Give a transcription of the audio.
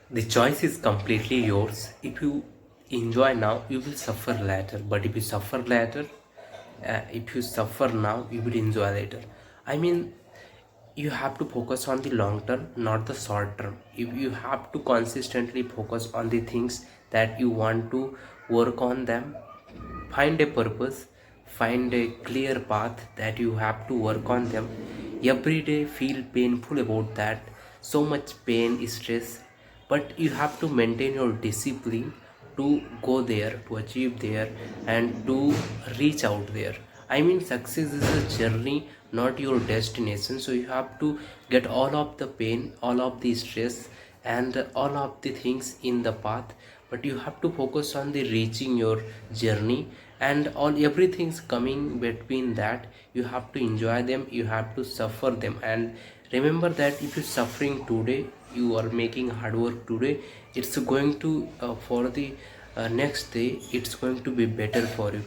The choice is completely yours. If you enjoy now, you will suffer later. But if you suffer later, if you suffer now, you will enjoy later. I mean, you have to focus on the long term, not the short term. If you have to consistently focus on the things that you want to work on them, find a purpose, find a clear path that you have to work on them. Every day feel painful about that, so much pain, stress, but you have to maintain your discipline to go there, to achieve there, and to reach out there. I mean, success is a journey, not your destination. So you have to get all of the pain, all of the stress, and all of the things in the path, but you have to focus on the reaching your journey, and all everything's coming between that. You have to enjoy them, you have to suffer them, and remember that if you're suffering today, you are making hard work today, it's going to for the next day it's going to be better for you.